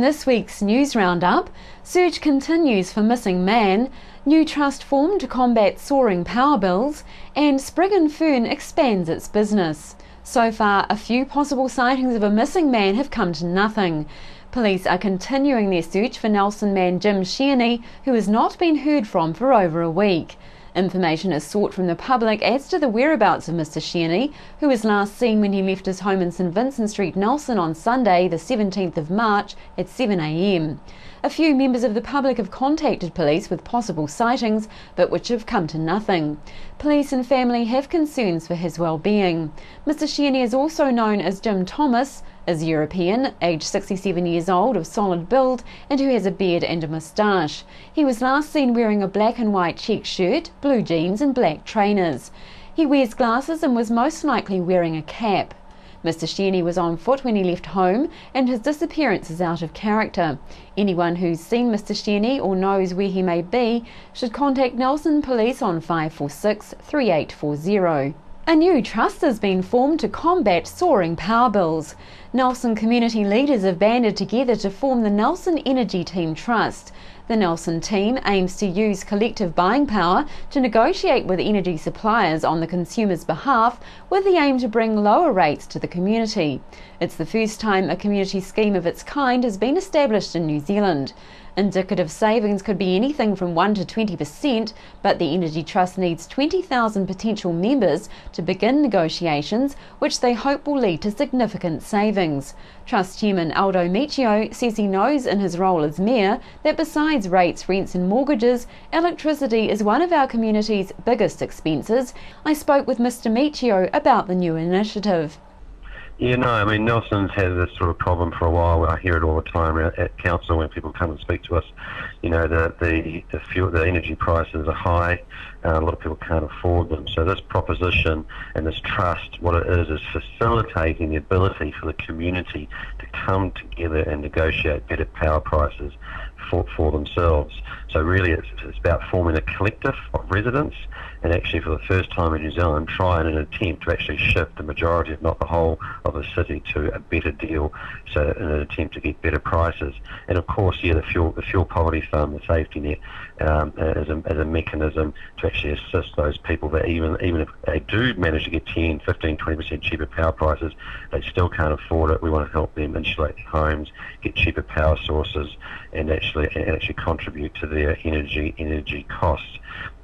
this week's News Roundup, search continues for missing man, new trust formed to combat soaring power bills, and Sprig and Fern expands its business. So far, a few possible sightings of a missing man have come to nothing. Police are continuing their search for Nelson man Jim Shearney, who has not been heard from for over a week. Information is sought from the public as to the whereabouts of Mr Shearney, who was last seen when he left his home in St Vincent Street, Nelson on Sunday the 17th of March at 7 a.m. A few members of the public have contacted police with possible sightings, but which have come to nothing. Police and family have concerns for his well-being. Mr Shearney is also known as Jim Thomas, is European, aged 67 years old, of solid build, and who has a beard and a moustache. He was last seen wearing a black and white check shirt, blue jeans and black trainers. He wears glasses and was most likely wearing a cap. Mr Shearney was on foot when he left home, and his disappearance is out of character. Anyone who's seen Mr Shearney or knows where he may be should contact Nelson Police on 546 3840. A new trust has been formed to combat soaring power bills. Nelson community leaders have banded together to form the Nelson Energy Team Trust. The Nelson team aims to use collective buying power to negotiate with energy suppliers on the consumer's behalf, with the aim to bring lower rates to the community. It's the first time a community scheme of its kind has been established in New Zealand. Indicative savings could be anything from 1 to 20%, but the Energy Trust needs 20,000 potential members to begin negotiations, which they hope will lead to significant savings. Trust Chairman Aldo Miccio says he knows in his role as Mayor that besides rates, rents and mortgages, electricity is one of our community's biggest expenses. I spoke with Mr Miccio about the new initiative. Yeah, no, I mean, Nelson's had this sort of problem for a while. I hear it all the time at council when people come and speak to us. You know, the energy prices are high. A lot of people can't afford them. So this proposition and this trust, what it is facilitating the ability for the community to come together and negotiate better power prices for themselves. So really it's about forming a collective of residents and actually for the first time in New Zealand trying an attempt to actually shift the majority, if not the whole, of the city to a better deal, so in an attempt to get better prices. And of course, yeah, the fuel poverty fund, the safety net, as a mechanism to actually assist those people that even if they do manage to get 10, 15, 20% cheaper power prices, they still can't afford it. We want to help them insulate their homes, get cheaper power sources, and actually contribute to their energy costs.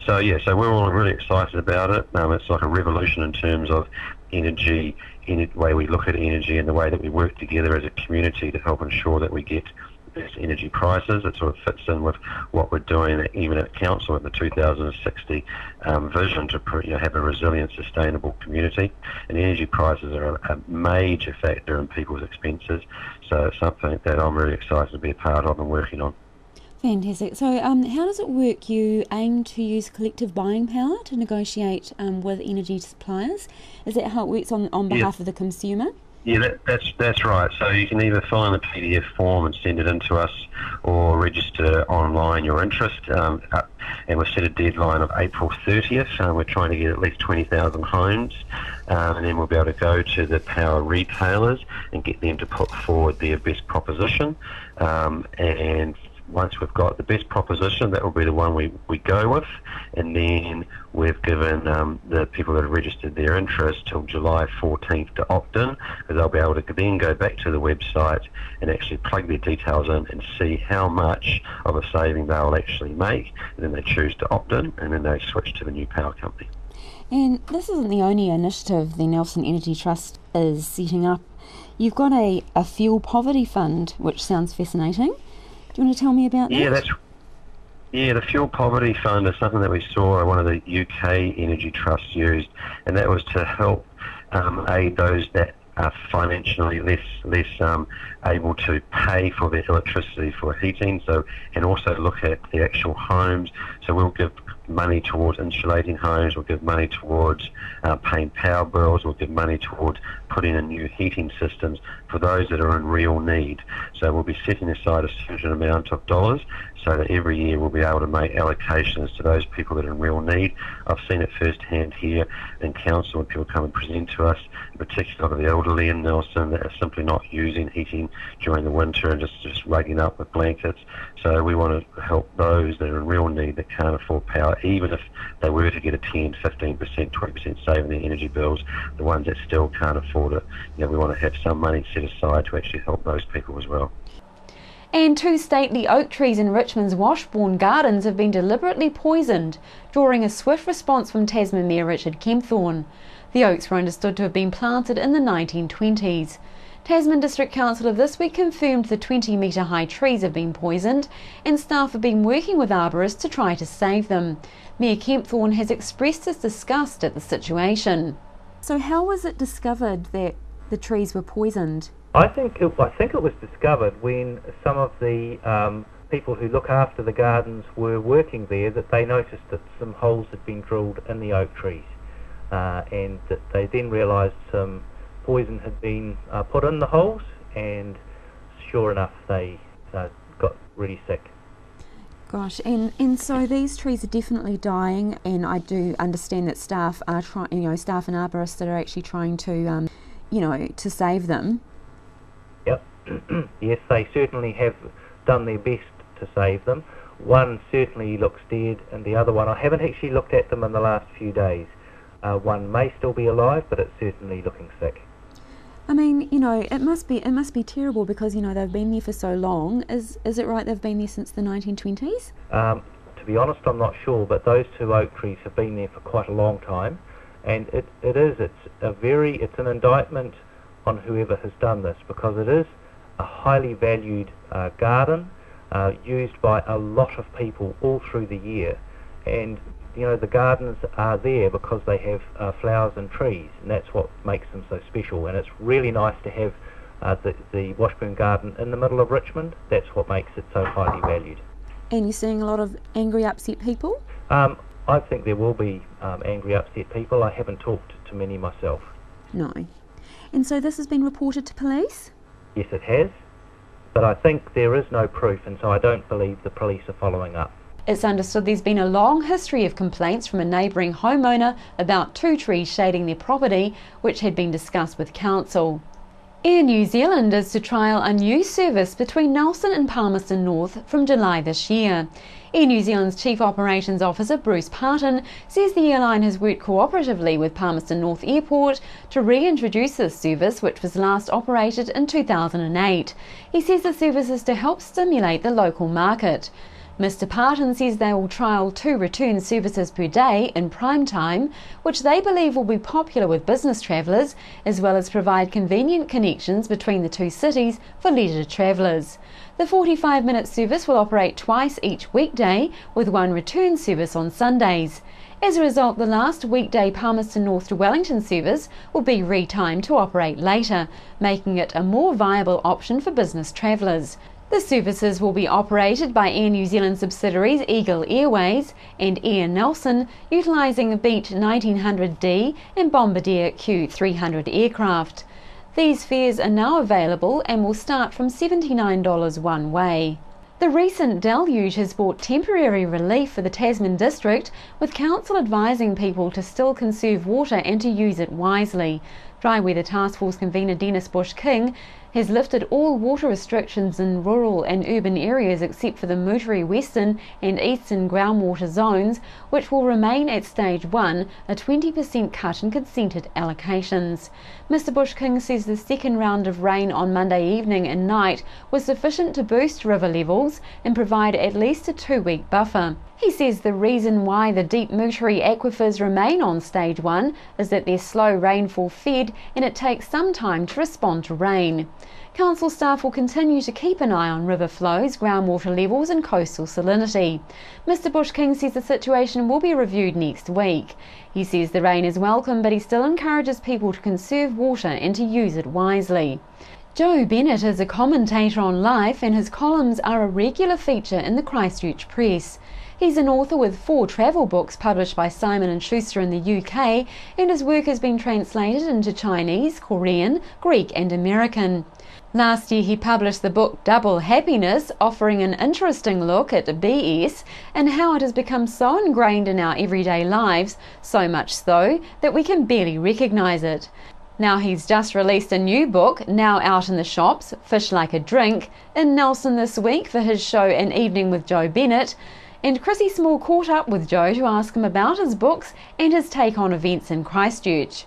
So yeah, so we're all really excited about it. It's like a revolution in terms of energy, in the way we look at energy and the way that we work together as a community to help ensure that we get the best energy prices. It sort of fits in with what we're doing even at council at the 2060 vision to have a resilient, sustainable community. And energy prices are a major factor in people's expenses. So it's something that I'm really excited to be a part of and working on. Fantastic. So how does it work? You aim to use collective buying power to negotiate with energy suppliers. Is that how it works on behalf of the consumer? Yeah, that's right. So you can either fill in a PDF form and send it in to us or register online your interest. And we've set a deadline of April 30th. We're trying to get at least 20,000 homes. And then we'll be able to go to the power retailers and get them to put forward their best proposition. And once we've got the best proposition, that will be the one we go with, and then we've given the people that have registered their interest till July 14th to opt in, because they'll be able to then go back to the website and actually plug their details in and see how much of a saving they'll actually make, and then they choose to opt in, and then they switch to the new power company. And this isn't the only initiative the Nelson Energy Trust is setting up. You've got a fuel poverty fund, which sounds fascinating. Do you want to tell me about that? The Fuel Poverty Fund is something that we saw one of the UK energy trusts used, and that was to help aid those that are financially less able to pay for their electricity for heating, and also look at the actual homes. So we'll give money towards insulating homes, we'll give money towards paying power bills, we'll give money towards putting in new heating systems for those that are in real need. So we'll be setting aside a certain amount of dollars so that every year we'll be able to make allocations to those people that are in real need. I've seen it firsthand here in council when people come and present to us, in particular the elderly in Nelson that are simply not using heating during the winter and just rugging up with blankets. So we want to help those that are in real need that can't afford power, even if they were to get a 10, 15%, 20% save in their energy bills. The ones that still can't afford it, we want to have some money set aside to actually help those people as well. And 2 stately oak trees in Richmond's Washbourne Gardens have been deliberately poisoned, drawing a swift response from Tasman Mayor Richard Kempthorne. The oaks were understood to have been planted in the 1920s. Tasman District Council this week confirmed the 20-metre high trees have been poisoned, and staff have been working with arborists to try to save them. Mayor Kempthorne has expressed his disgust at the situation. So how was it discovered that the trees were poisoned? I think it was discovered when some of the people who look after the gardens were working there, that they noticed that some holes had been drilled in the oak trees, and that they then realised some poison had been put in the holes, and sure enough they got really sick. Gosh, and so these trees are definitely dying, and I do understand that staff are trying, staff and arborists that are actually trying to, to save them. Yep. Yes, they certainly have done their best to save them. One certainly looks dead, and the other one, I haven't actually looked at them in the last few days. One may still be alive, but it's certainly looking sick. I mean, it must be terrible because they've been there for so long. Is it right they've been there since the 1920s? To be honest, I'm not sure, but those 2 oak trees have been there for quite a long time, and it's an indictment on whoever has done this, because it is a highly valued garden used by a lot of people all through the year, and the gardens are there because they have flowers and trees, and that's what makes them so special. And it's really nice to have the Washbourne Garden in the middle of Richmond. That's what makes it so highly valued. And you're seeing a lot of angry, upset people? I think there will be angry, upset people. I haven't talked to many myself. No. And so this has been reported to police? Yes, it has, but I think there is no proof, and so I don't believe the police are following up. It's understood there's been a long history of complaints from a neighbouring homeowner about 2 trees shading their property, which had been discussed with council. Air New Zealand is to trial a new service between Nelson and Palmerston North from July this year. Air New Zealand's Chief Operations Officer Bruce Parton says the airline has worked cooperatively with Palmerston North Airport to reintroduce this service, which was last operated in 2008. He says the service is to help stimulate the local market. Mr Parton says they will trial 2 return services per day in prime time, which they believe will be popular with business travellers, as well as provide convenient connections between the 2 cities for leisure travellers. The 45-minute service will operate twice each weekday, with 1 return service on Sundays. As a result, the last weekday Palmerston North to Wellington service will be retimed to operate later, making it a more viable option for business travellers. The services will be operated by Air New Zealand subsidiaries Eagle Airways and Air Nelson, utilising Beat 1900D and Bombardier Q300 aircraft. These fares are now available and will start from $79 one way. The recent deluge has brought temporary relief for the Tasman district, with council advising people to still conserve water and to use it wisely. Dry Weather Task Force convener Dennis Bush-King has lifted all water restrictions in rural and urban areas except for the Moutere Western and Eastern groundwater zones, which will remain at Stage 1, a 20% cut in consented allocations. Mr Bush-King says the second round of rain on Monday evening and night was sufficient to boost river levels and provide at least a 2-week buffer. He says the reason why the deep Moutere aquifers remain on Stage 1 is that they're slow rainfall fed and it takes some time to respond to rain. Council staff will continue to keep an eye on river flows, groundwater levels and coastal salinity. Mr Bush-King says the situation will be reviewed next week. He says the rain is welcome, but he still encourages people to conserve water and to use it wisely. Joe Bennett is a commentator on life, and his columns are a regular feature in the Christchurch press. He's an author with 4 travel books published by Simon & Schuster in the UK, and his work has been translated into Chinese, Korean, Greek and American. Last year he published the book Double Happiness, offering an interesting look at BS and how it has become so ingrained in our everyday lives, so much so that we can barely recognise it. Now he's just released a new book, now out in the shops, Fish Like a Drink, in Nelson this week for his show An Evening with Joe Bennett, and Chrissy Small caught up with Joe to ask him about his books and his take on events in Christchurch.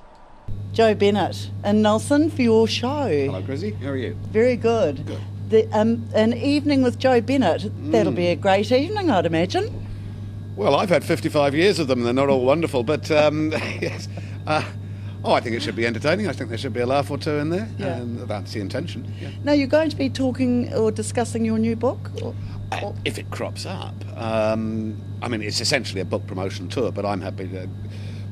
Joe Bennett in Nelson for your show. Hello, Chrissy. How are you? Very good. Good. An evening with Joe Bennett, that'll be a great evening, I'd imagine. Well, I've had 55 years of them. They're not all wonderful, but yes. I think it should be entertaining. I think there should be a laugh or two in there, and that's the intention. Yeah. Now, you're going to be talking or discussing your new book? If it crops up. I mean, it's essentially a book promotion tour, but I'm happy to...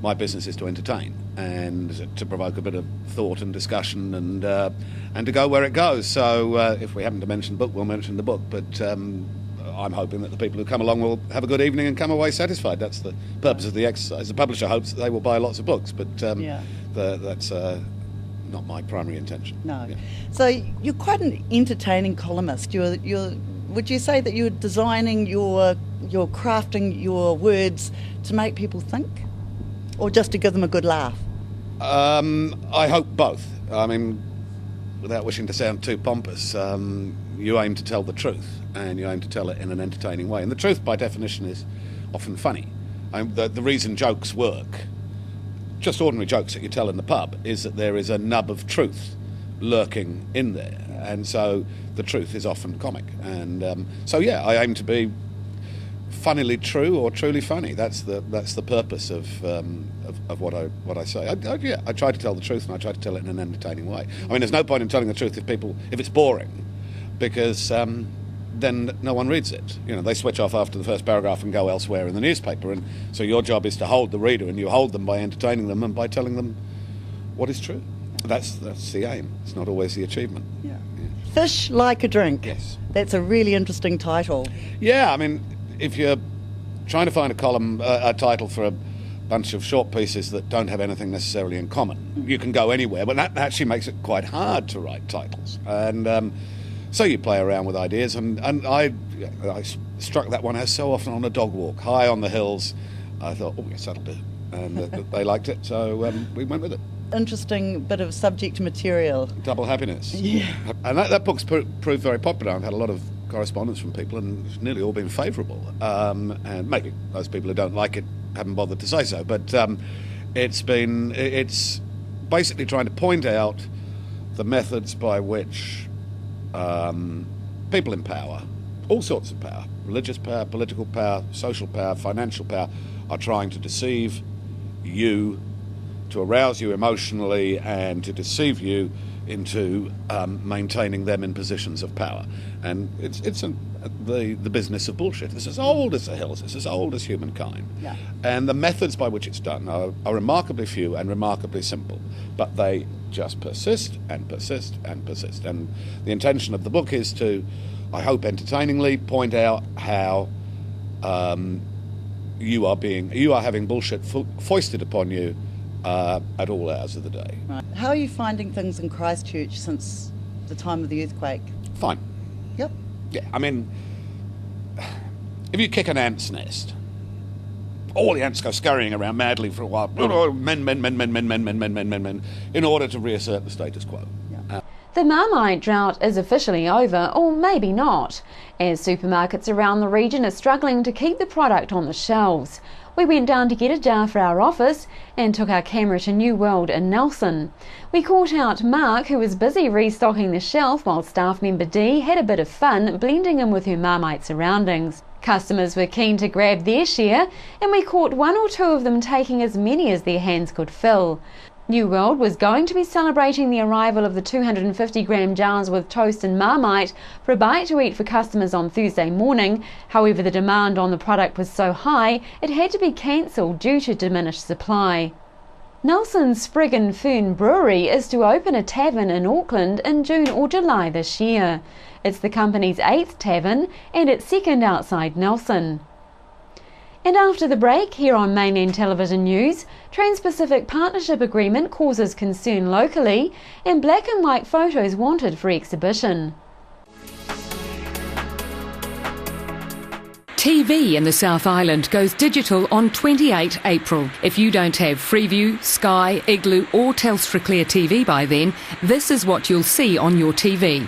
My business is to entertain and to provoke a bit of thought and discussion and to go where it goes. So if we happen to mention the book, we'll mention the book. But I'm hoping that the people who come along will have a good evening and come away satisfied. That's the purpose of the exercise. The publisher hopes that they will buy lots of books, but that's not my primary intention. No. Yeah. So you're quite an entertaining columnist. Would you say that you're designing you're crafting your words to make people think? Or just to give them a good laugh? I hope both. I mean, without wishing to sound too pompous, you aim to tell the truth, and you aim to tell it in an entertaining way. And the truth, by definition, is often funny. The reason jokes work, just ordinary jokes that you tell in the pub, is that there is a nub of truth lurking in there. And so the truth is often comic. And I aim to be funnily true or truly funny. That's the purpose of what I say. I try to tell the truth, and I try to tell it in an entertaining way. I mean, there's no point in telling the truth if it's boring, because then no one reads it. You know, they switch off after the first paragraph and go elsewhere in the newspaper. And so your job is to hold the reader, and you hold them by entertaining them and by telling them what is true. That's the aim. It's not always the achievement. Yeah. Fish Like a Drink. Yes. That's a really interesting title. Yeah, I mean, if you're trying to find a title for a bunch of short pieces that don't have anything necessarily in common, you can go anywhere, but that actually makes it quite hard to write titles. And so you play around with ideas, and I struck that one as so often on a dog walk, high on the hills. I thought, oh yes, that'll do. And they liked it, so we went with it. Interesting bit of subject material. Double Happiness. Yeah. And that book's proved very popular. I've had a lot of correspondence from people, and it's nearly all been favourable. And maybe those people who don't like it haven't bothered to say so. But it's basically trying to point out the methods by which people in power, all sorts of power, religious power, political power, social power, financial power, are trying to deceive you, to arouse you emotionally, and to deceive you into maintaining them in positions of power. And it's the business of bullshit. It's as old as the hills. It's as old as humankind. Yeah. And the methods by which it's done are remarkably few and remarkably simple, but they just persist and persist and persist. And the intention of the book is to, I hope entertainingly, point out how you are having bullshit foisted upon you at all hours of the day. Right. How are you finding things in Christchurch since the time of the earthquake? Fine. Yep. Yeah, I mean, if you kick an ant's nest, all the ants go scurrying around madly for a while. Men, in order to reassert the status quo. Yeah. The Marmite drought is officially over, or maybe not, as supermarkets around the region are struggling to keep the product on the shelves. We went down to get a jar for our office and took our camera to New World in Nelson. We caught out Mark, who was busy restocking the shelf, while staff member Dee had a bit of fun blending in with her Marmite surroundings. Customers were keen to grab their share, and we caught one or two of them taking as many as their hands could fill. New World was going to be celebrating the arrival of the 250-gram jars with toast and Marmite for a bite to eat for customers on Thursday morning. However, the demand on the product was so high it had to be cancelled due to diminished supply. Nelson's Sprig and Fern brewery is to open a tavern in Auckland in June or July this year. It's the company's 8th tavern and its second outside Nelson. And after the break, here on Mainland Television News, Trans-Pacific Partnership Agreement causes concern locally, and black and white photos wanted for exhibition. TV in the South Island goes digital on 28 April. If you don't have Freeview, Sky, Igloo or Telstra Clear TV by then, this is what you'll see on your TV.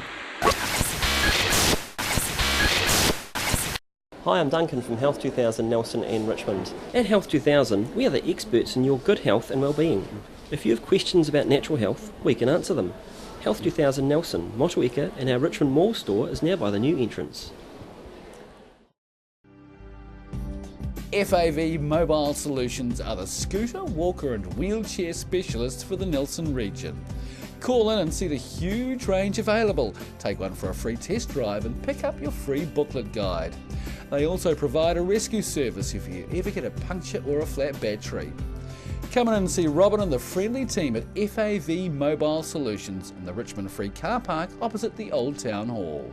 Hi, I'm Duncan from Health 2000 Nelson and Richmond. At Health 2000, we are the experts in your good health and well-being. If you have questions about natural health, we can answer them. Health 2000 Nelson, Motueka, and our Richmond Mall store is now by the new entrance. FAV Mobile Solutions are the scooter, walker and wheelchair specialists for the Nelson region. Call in and see the huge range available. Take one for a free test drive and pick up your free booklet guide. They also provide a rescue service if you ever get a puncture or a flat battery. Come in and see Robin and the friendly team at FAV Mobile Solutions in the Richmond Free Car Park opposite the Old Town Hall.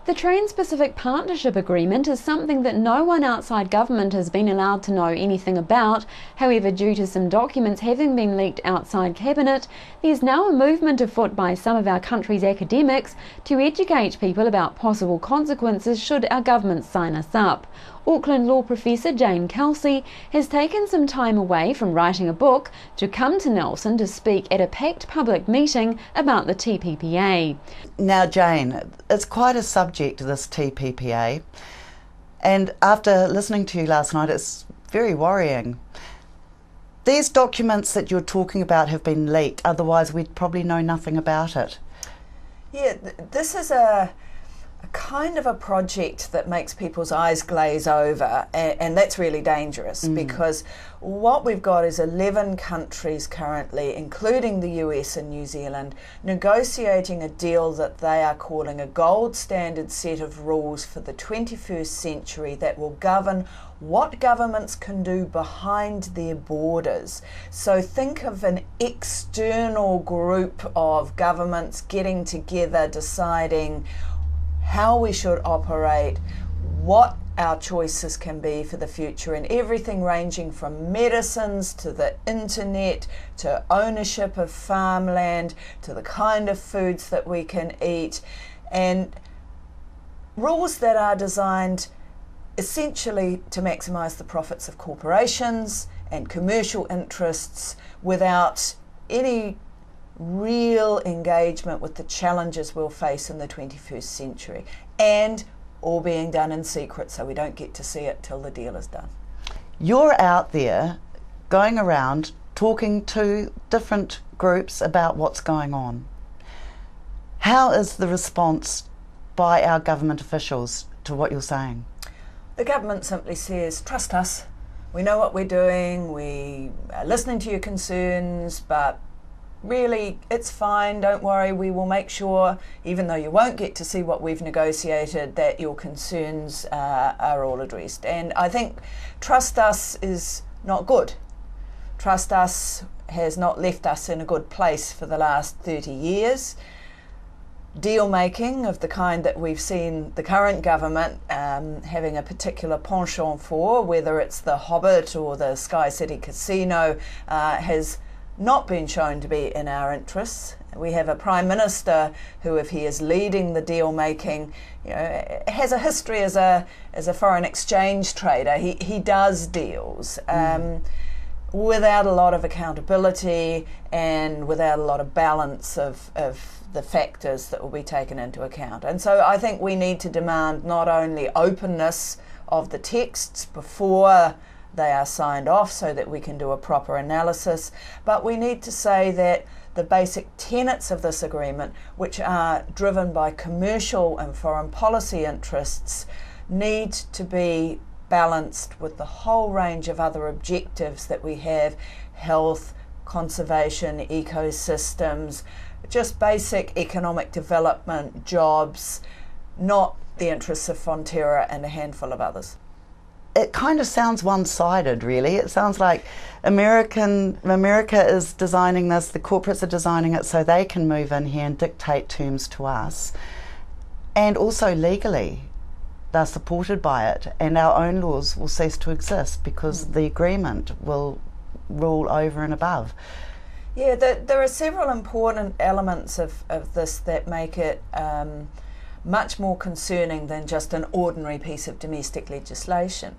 The Trans-Pacific Partnership Agreement is something that no one outside government has been allowed to know anything about. However, due to some documents having been leaked outside Cabinet, there's now a movement afoot by some of our country's academics to educate people about possible consequences should our government sign us up. Auckland law professor Jane Kelsey has taken some time away from writing a book to come to Nelson to speak at a packed public meeting about the TPPA. Now, Jane, it's quite a subject, this TPPA, and after listening to you last night, it's very worrying. These documents that you're talking about have been leaked, otherwise we'd probably know nothing about it. Yeah, this is a kind of a project that makes people's eyes glaze over, and that's really dangerous because what we've got is 11 countries currently, including the US and New Zealand, negotiating a deal that they are calling a gold standard set of rules for the 21st century that will govern what governments can do behind their borders. So think of an external group of governments getting together, deciding how we should operate, what our choices can be for the future, and everything ranging from medicines to the internet to ownership of farmland to the kind of foods that we can eat, and rules that are designed essentially to maximise the profits of corporations and commercial interests without any real engagement with the challenges we'll face in the 21st century, and all being done in secret so we don't get to see it till the deal is done. You're out there going around talking to different groups about what's going on. How is the response by our government officials to what you're saying? The government simply says, trust us, we know what we're doing, we are listening to your concerns, but really, it's fine, don't worry, we will make sure, even though you won't get to see what we've negotiated, that your concerns are all addressed. And I think trust us is not good. Trust us has not left us in a good place for the last 30 years. Deal making of the kind that we've seen the current government having a particular penchant for, whether it's the Hobbit or the Sky City Casino, has not been shown to be in our interests. We have a Prime Minister who, if he is leading the deal making, has a history as a foreign exchange trader. He does deals without a lot of accountability and without a lot of balance of the factors that will be taken into account. And so I think we need to demand not only openness of the texts before they are signed off so that we can do a proper analysis, but we need to say that the basic tenets of this agreement, which are driven by commercial and foreign policy interests, need to be balanced with the whole range of other objectives that we have: health, conservation, ecosystems, just basic economic development, jobs, not the interests of Fonterra and a handful of others. It kind of sounds one-sided, really. It sounds like America is designing this, the corporates are designing it so they can move in here and dictate terms to us. and also legally they're supported by it, and our own laws will cease to exist because the agreement will rule over and above. Yeah, there are several important elements of this that make it much more concerning than just an ordinary piece of domestic legislation.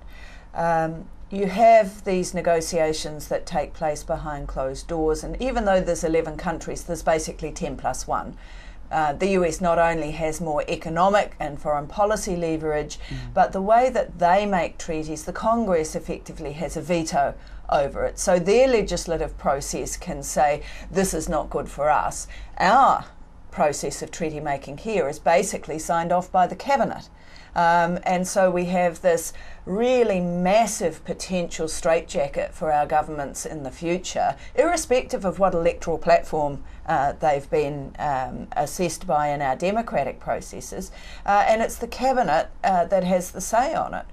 You have these negotiations that take place behind closed doors, and even though there's 11 countries, there's basically 10 plus 1. The US not only has more economic and foreign policy leverage, but the way that they make treaties, the Congress effectively has a veto over it. So their legislative process can say, this is not good for us. Our process of treaty making here is basically signed off by the Cabinet. And so we have this really massive potential straitjacket for our governments in the future, irrespective of what electoral platform they've been assessed by in our democratic processes. And it's the Cabinet that has the say on it.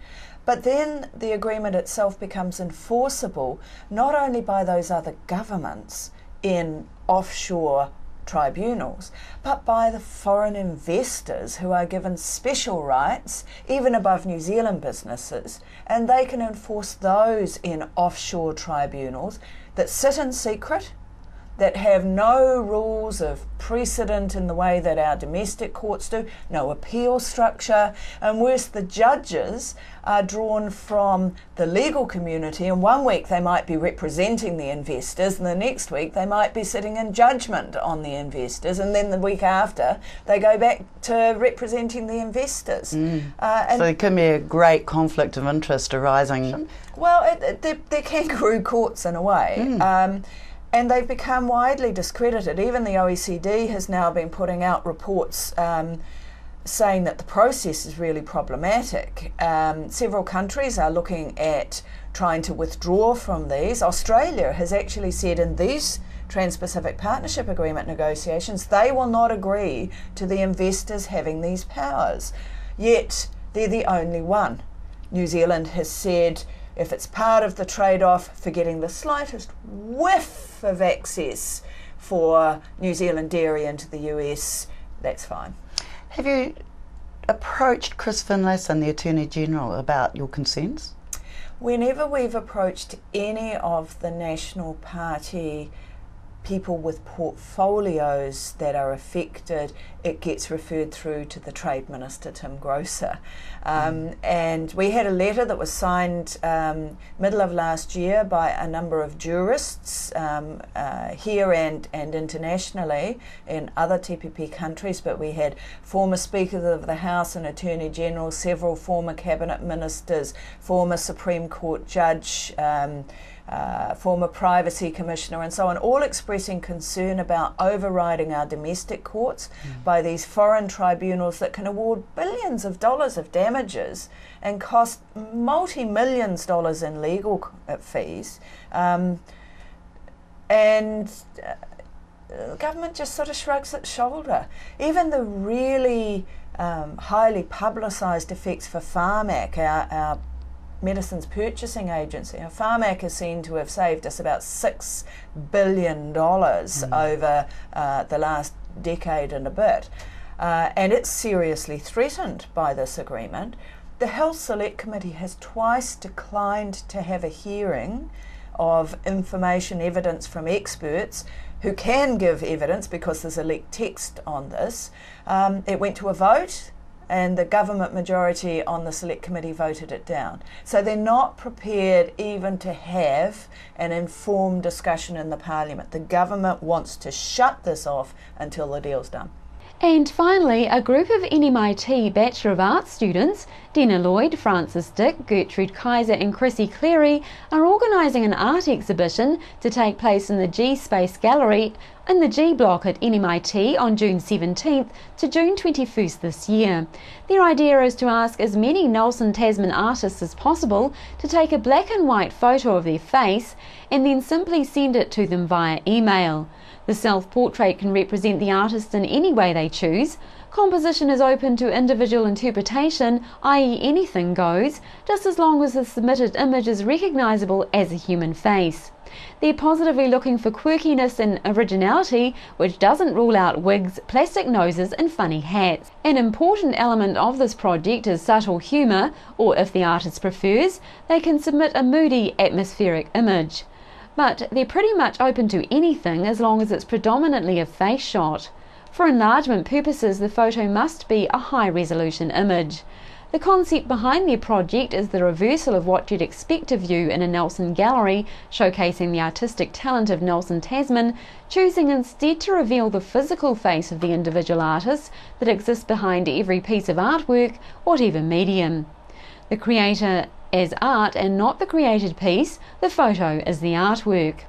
But then the agreement itself becomes enforceable not only by those other governments in offshore tribunals, but by the foreign investors who are given special rights, even above New Zealand businesses, and they can enforce those in offshore tribunals that sit in secret, that have no rules of precedent in the way that our domestic courts do, no appeal structure, and worse, the judges are drawn from the legal community, and one week they might be representing the investors, and the next week they might be sitting in judgment on the investors, and then the week after they go back to representing the investors. And so there can be a great conflict of interest arising. Well, they're kangaroo courts in a way. And they've become widely discredited. Even the OECD has now been putting out reports saying that the process is really problematic. Several countries are looking at trying to withdraw from these. Australia has actually said in these Trans-Pacific Partnership Agreement negotiations, they will not agree to the investors having these powers. Yet they're the only one. New Zealand has said, if it's part of the trade-off for getting the slightest whiff of access for New Zealand dairy into the US, that's fine. Have you approached Chris Finlayson, the Attorney General, about your concerns? Whenever we've approached any of the National Party people with portfolios that are affected, it gets referred through to the Trade Minister, Tim Grosser. And we had a letter that was signed middle of last year by a number of jurists here and internationally in other TPP countries, but we had former Speakers of the House and Attorney General, several former Cabinet Ministers, former Supreme Court Judge, former Privacy Commissioner and so on, all expressing concern about overriding our domestic courts by these foreign tribunals that can award billions of dollars of damages and cost multi-millions dollars in legal fees. And the government just sort of shrugs its shoulder. Even the really highly publicised effects for Pharmac, our medicines purchasing agency. Pharmac is seen to have saved us about $6 billion over the last decade and a bit. And it's seriously threatened by this agreement. The Health Select Committee has twice declined to have a hearing of information evidence from experts who can give evidence because there's a leaked text on this. It went to a vote, and the government majority on the Select Committee voted it down. So they're not prepared even to have an informed discussion in the Parliament. The government wants to shut this off until the deal's done. And finally, a group of NMIT Bachelor of Arts students, Dina Lloyd, Francis Dick, Gertrude Kaiser and Chrissy Cleary, are organising an art exhibition to take place in the G Space Gallery in the G Block at NMIT on June 17th to June 21st this year. Their idea is to ask as many Nelson Tasman artists as possible to take a black and white photo of their face and then simply send it to them via email. The self-portrait can represent the artist in any way they choose. Composition is open to individual interpretation, i.e. anything goes, just as long as the submitted image is recognisable as a human face. They're positively looking for quirkiness and originality, which doesn't rule out wigs, plastic noses and funny hats. An important element of this project is subtle humour, or if the artist prefers, they can submit a moody, atmospheric image. But they're pretty much open to anything as long as it's predominantly a face shot. For enlargement purposes, the photo must be a high-resolution image. The concept behind their project is the reversal of what you'd expect to view in a Nelson gallery, showcasing the artistic talent of Nelson Tasman, choosing instead to reveal the physical face of the individual artist that exists behind every piece of artwork, whatever medium. The creator as art and not the created piece, the photo is the artwork.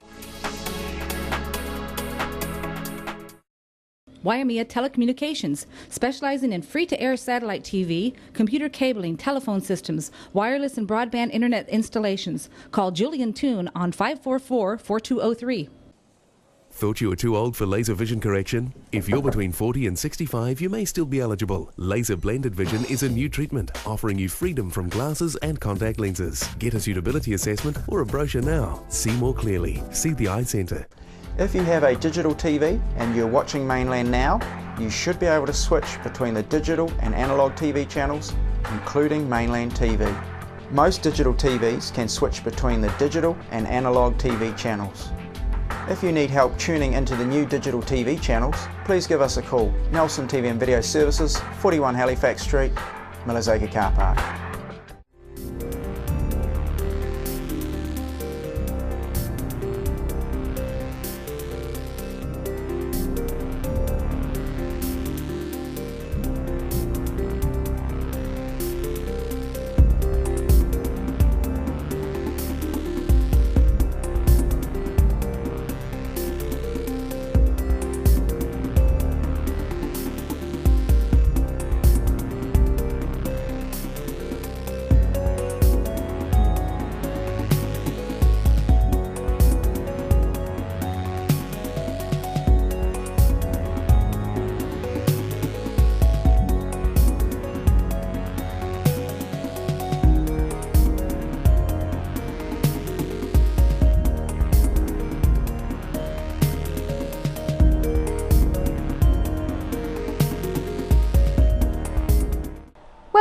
Waimea Telecommunications, specializing in free-to-air satellite TV, computer cabling, telephone systems, wireless and broadband internet installations. Call Julian Toon on 544-4203. Thought you were too old for laser vision correction? If you're between 40 and 65, you may still be eligible. Laser blended vision is a new treatment, offering you freedom from glasses and contact lenses. Get a suitability assessment or a brochure now. See more clearly. See the Eye Centre. If you have a digital TV and you're watching Mainland Now, you should be able to switch between the digital and analogue TV channels, including Mainland TV. Most digital TVs can switch between the digital and analogue TV channels. If you need help tuning into the new digital TV channels, please give us a call. Nelson TV and Video Services, 41 Halifax Street, Millers Acre Car Park.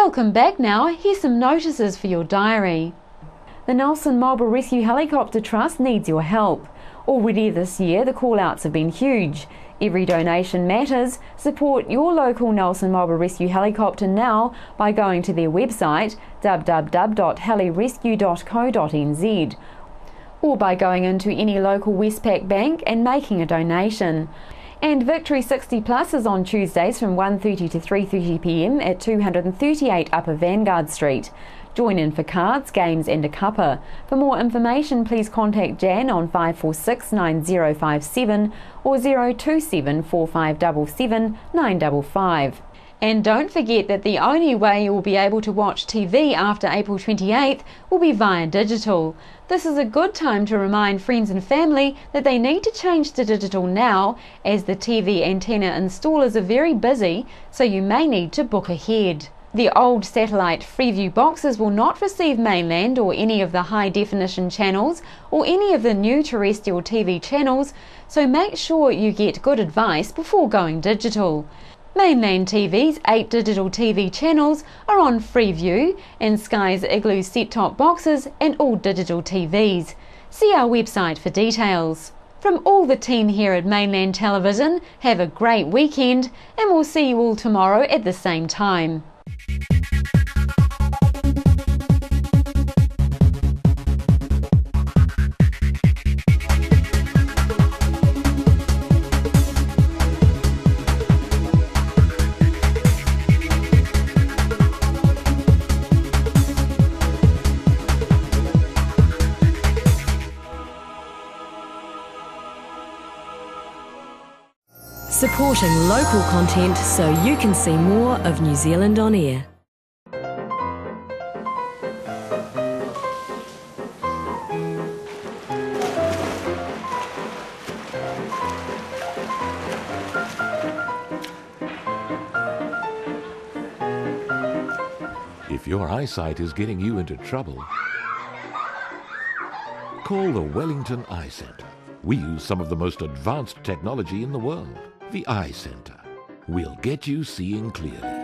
Welcome back now. Here's some notices for your diary. The Nelson Mobile Rescue Helicopter Trust needs your help. Already this year, the call-outs have been huge. Every donation matters. Support your local Nelson Mobile Rescue Helicopter now by going to their website www.helirescue.co.nz or by going into any local Westpac bank and making a donation. And Victory 60 Plus is on Tuesdays from 1:30 to 3:30 p.m. at 238 Upper Vanguard Street. Join in for cards, games and a cuppa. For more information, please contact Jan on 546 9057 or 027 4577 955. And don't forget that the only way you will be able to watch TV after April 28th will be via digital. This is a good time to remind friends and family that they need to change to digital now, as the TV antenna installers are very busy, so you may need to book ahead. The old satellite Freeview boxes will not receive mainland or any of the high definition channels or any of the new terrestrial TV channels, so make sure you get good advice before going digital. Mainland TV's 8 digital TV channels are on Freeview and Sky's Igloo set-top boxes and all digital TVs. See our website for details. From all the team here at Mainland Television, have a great weekend and we'll see you all tomorrow at the same time. Supporting local content so you can see more of New Zealand on air. If your eyesight is getting you into trouble, Call the Wellington Eye Centre. We use some of the most advanced technology in the world. The Eye Centre. We'll get you seeing clearly.